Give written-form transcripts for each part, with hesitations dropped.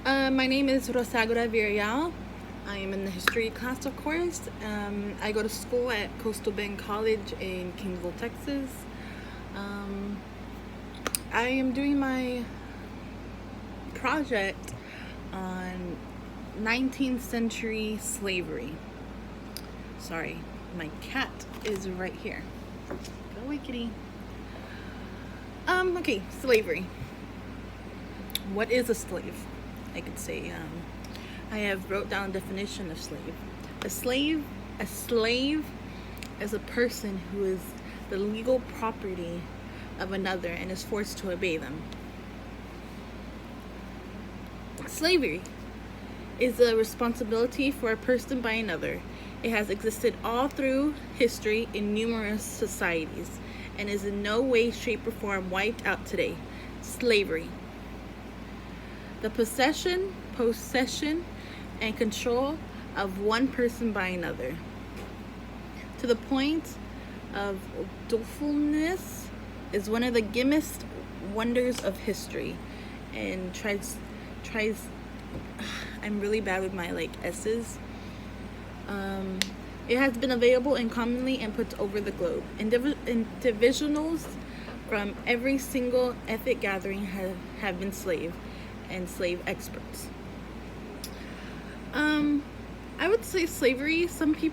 My name is Rosagura Villarreal. I am in the history class, of course. I go to school at Coastal Bend College in Kingsville, Texas. Um, I am doing my project on 19th century slavery. Sorry, my cat is right here. Go away, kitty. Okay, slavery. What is a slave? I could say. I have wrote down a definition of slave. A slave is a person who is the legal property of another and is forced to obey them. Slavery is a responsibility for a person by another. It has existed all through history in numerous societies and is in no way, shape, or form wiped out today. Slavery. The possession, and control of one person by another, to the point of dolefulness, is one of the grimmest wonders of history, and tries. I'm really bad with my S's. It has been available and commonly input over the globe. Individuals from every single ethnic gathering have been slave and slave experts. I would say slavery, slavery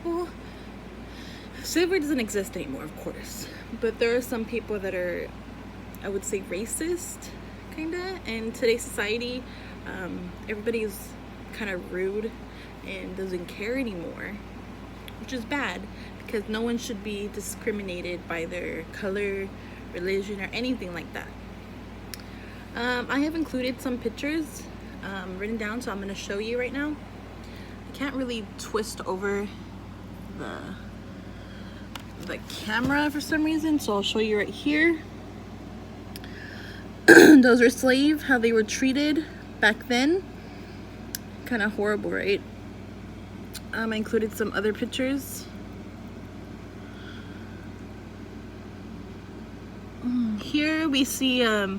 doesn't exist anymore, of course, but there are some people that are, I would say, racist, kinda, in today's society. Everybody's kind of rude and doesn't care anymore, which is bad, because no one should be discriminated by their color, religion, or anything like that. I have included some pictures written down, so I'm going to show you right now. I can't really twist over the camera for some reason, so I'll show you right here. Those are slaves, how they were treated back then. Kind of horrible, right? I included some other pictures. Here we see a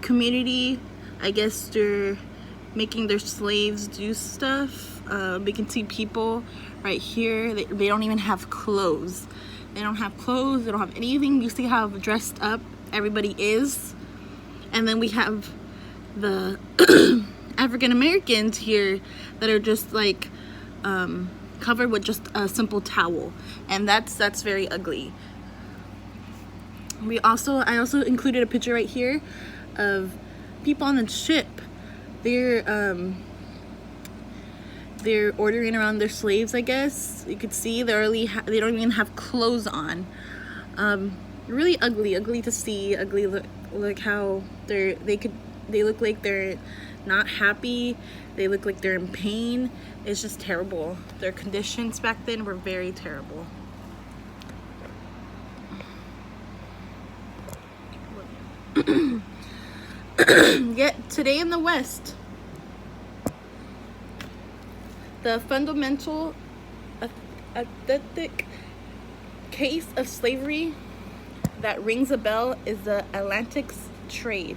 community. I guess they're making their slaves do stuff. We can see people right here. They don't even have clothes. They don't have clothes. They don't have anything. You see how dressed up everybody is. And then we have the African Americans here that are just covered with just a simple towel, and that's very ugly. I also included a picture right here of people on the ship. They're ordering around their slaves, I guess. You could see they don't even have clothes on. Really ugly to see. Ugly look how they look like they're not happy. They look like they're in pain. It's just terrible. Their conditions back then were very terrible. Yet today in the West, the fundamental authentic case of slavery that rings a bell is the Atlantic trade.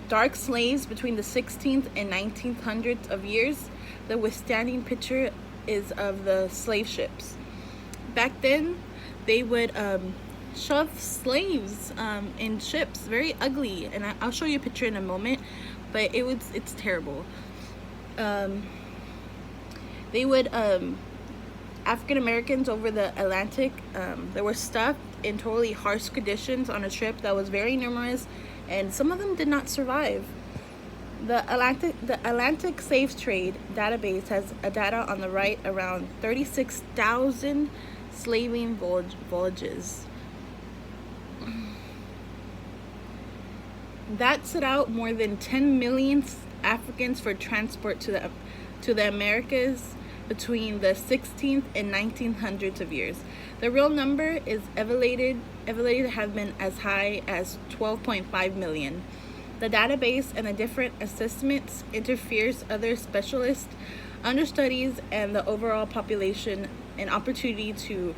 Dark slaves between the 16th and 1900s of years. The withstanding picture is of the slave ships. Back then, they would shove slaves in ships, very ugly, and I'll show you a picture in a moment, but it's terrible. They would African Americans over the Atlantic, they were stuck in totally harsh conditions on a ship that was very numerous, and some of them did not survive. The Atlantic Slave Trade database has a data on the right around 36,000 slaving voyages. That set out more than 10 million Africans for transport to the Americas between the 16th and 1900s of years. The real number is evaluated to have been as high as 12.5 million. The database and the different assessments interferes other specialists, understudies, and the overall population an opportunity to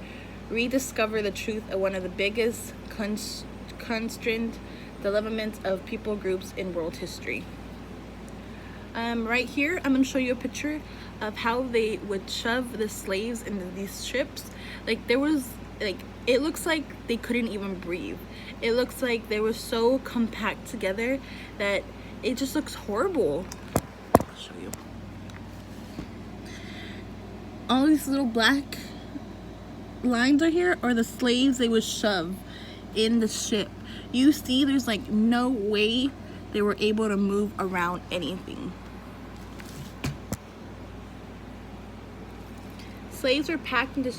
rediscover the truth of one of the biggest constrained developments of people groups in world history. Right here, I'm gonna show you a picture of how they would shove the slaves into these ships. Like there was like it looks like they couldn't even breathe. It looks like they were so compact together that it just looks horrible. I'll show you. All these little black lines are here are the slaves they would shove in the ship. You see there's like no way they were able to move around anything. Slaves were packed into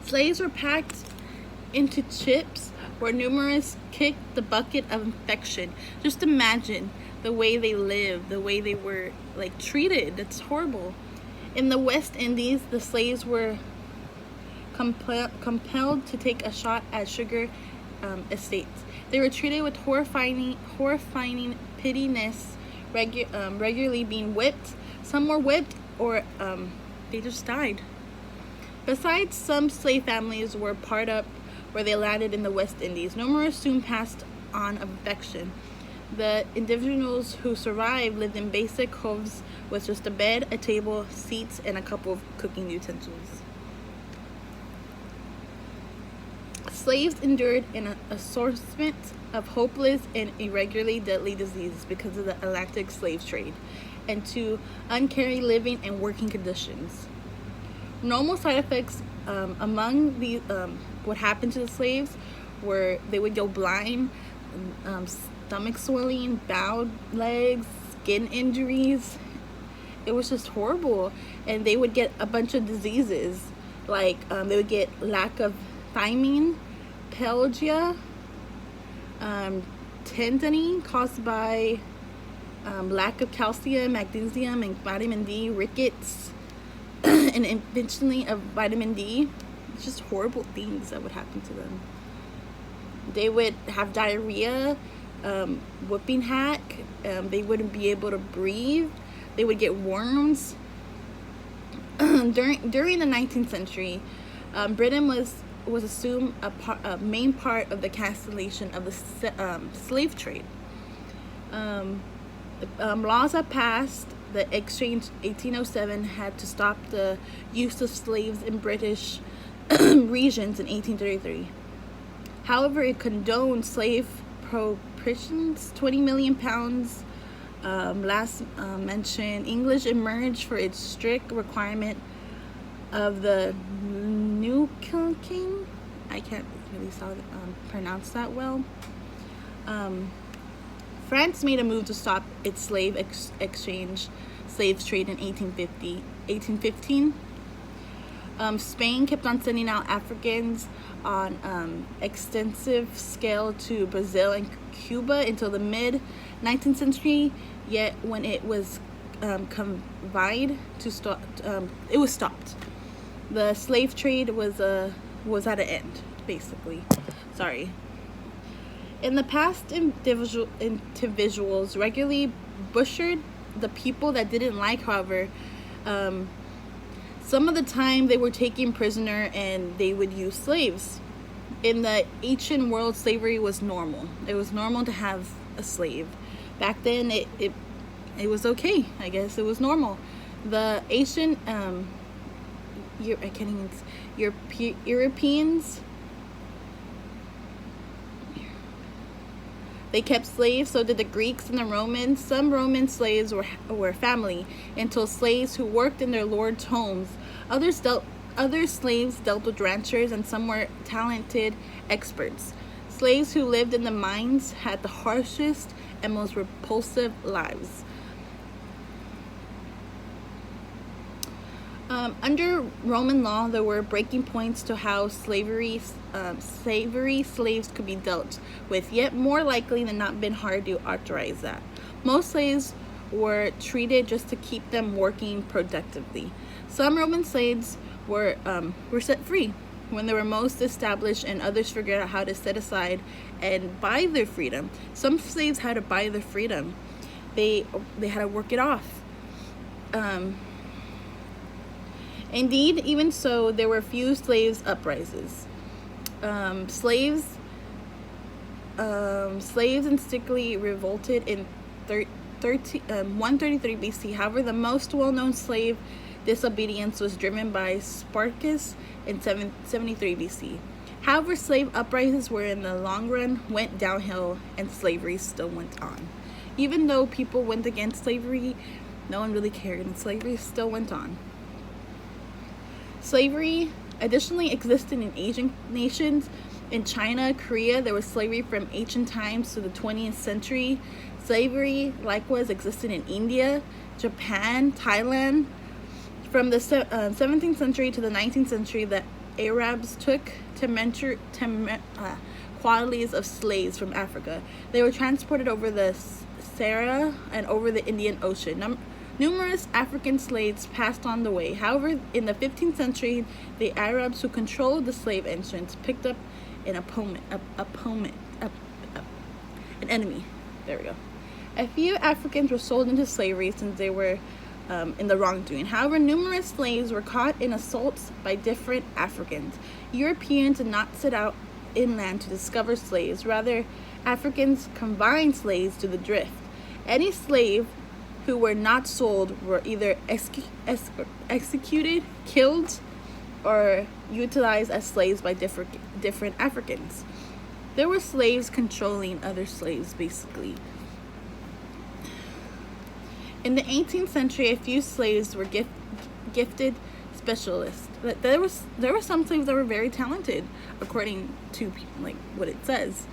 Slaves were packed into ships where numerous kicked the bucket of infection. Just imagine the way they lived, the way they were like treated. It's horrible. In the West Indies, the slaves were compelled to take a shot at sugar estates. They were treated with horrifying pitilessness, regularly being whipped. Some were whipped or they just died. Besides, some slave families were part up where they landed in the West Indies. Numerous soon passed on of infection. The individuals who survived lived in basic homes with just a bed, a table, seats, and a couple of cooking utensils. Slaves endured an assortment of hopeless and irregularly deadly diseases because of the Atlantic slave trade and to uncaring living and working conditions. Normal side effects among the what happened to the slaves were they would go blind, stomach swelling, bowed legs, skin injuries. It was just horrible, and they would get a bunch of diseases like they would get lack of thiamine, pellagia, tendony caused by lack of calcium, magnesium, and vitamin D, rickets, and eventually of vitamin D. It's just horrible things that would happen to them. They would have diarrhea, whooping hack. They wouldn't be able to breathe. They would get worms. During the 19th century, Britain was assumed a main part of the cancellation of the slave trade. Laws that passed the Exchange 1807 had to stop the use of slaves in British regions in 1833. However, it condoned slave prohibitions. 20 million pounds. Last mentioned, English emerged for its strict requirement of the New King. I can't really pronounce that well. France made a move to stop its slave exchange slave trade in 1815. Spain kept on sending out Africans on extensive scale to Brazil and Cuba until the mid-19th century. Yet when it was confined to stop, it was stopped. The slave trade was at an end, basically. Sorry. In the past, individuals regularly butchered the people that didn't like. However, some of the time they were taken prisoner and they would use slaves. In the ancient world, slavery was normal. It was normal to have a slave. Back then, it was okay. I guess it was normal. The ancient Europeans, they kept slaves, so did the Greeks and the Romans. Some Roman slaves were family until slaves who worked in their lord's homes. Other slaves dealt with ranchers, and some were talented experts. Slaves who lived in the mines had the harshest and most repulsive lives. Under Roman law, there were breaking points to how slavery slaves could be dealt with, yet more likely than not been hard to authorize that. Most slaves were treated just to keep them working productively. Some Roman slaves were set free when they were most established, and others figured out how to set aside and buy their freedom. Some slaves had to buy their freedom. They had to work it off. Indeed, even so, there were few slaves uprisings. Slaves instinctively revolted in 133 BC. However, the most well-known slave disobedience was driven by Spartacus in 773 BC. However, slave uprisings were in the long run went downhill and slavery still went on. Even though people went against slavery, no one really cared and slavery still went on. Slavery additionally existed in Asian nations. In China, Korea, there was slavery from ancient times to the 20th century. Slavery likewise existed in India, Japan, Thailand. From the 17th century to the 19th century, the Arabs took qualities of slaves from Africa. They were transported over the Sahara and over the Indian Ocean. Numerous African slaves passed on the way. However, in the 15th century, the Arabs who controlled the slave entrance picked up an enemy. There we go. A few Africans were sold into slavery since they were in the wrongdoing. However, numerous slaves were caught in assaults by different Africans. Europeans did not set out inland to discover slaves. Rather, Africans confined slaves to the drift. Any slave who were not sold were either executed, killed, or utilized as slaves by different Africans. There were slaves controlling other slaves, basically. In the 18th century, a few slaves were gifted specialists. There were some slaves that were very talented, according to like what it says.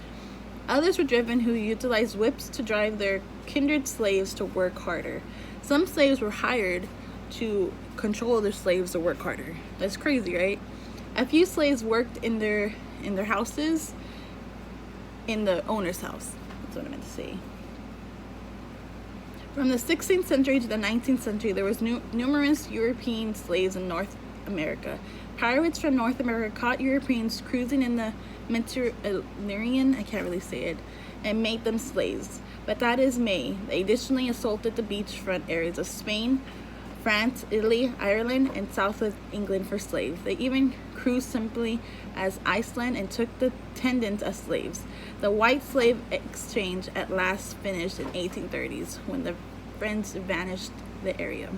Others were driven who utilized whips to drive their kindred slaves to work harder. Some slaves were hired to control other slaves to work harder. That's crazy, right? A few slaves worked in their houses, in the owner's house. That's what I meant to say. From the 16th century to the 19th century, there was numerous European slaves in North America. Pirates from North America caught Europeans cruising in the Mediterranean, I can't really say it, and made them slaves. But that is May. They additionally assaulted the beachfront areas of Spain, France, Italy, Ireland, and southwest England for slaves. They even cruised simply as Iceland and took the tenants as slaves. The white slave exchange at last finished in 1830s when the French vanished the area.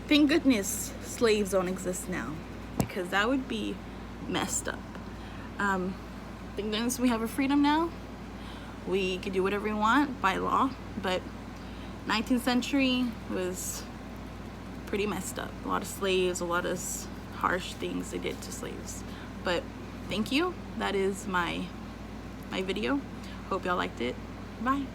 Thank goodness slaves don't exist now, because that would be messed up. Thank goodness we have our freedom now. We could do whatever we want by law, but 19th century was pretty messed up. A lot of slaves, a lot of harsh things they did to slaves. But thank you. That is my video. Hope y'all liked it. Bye.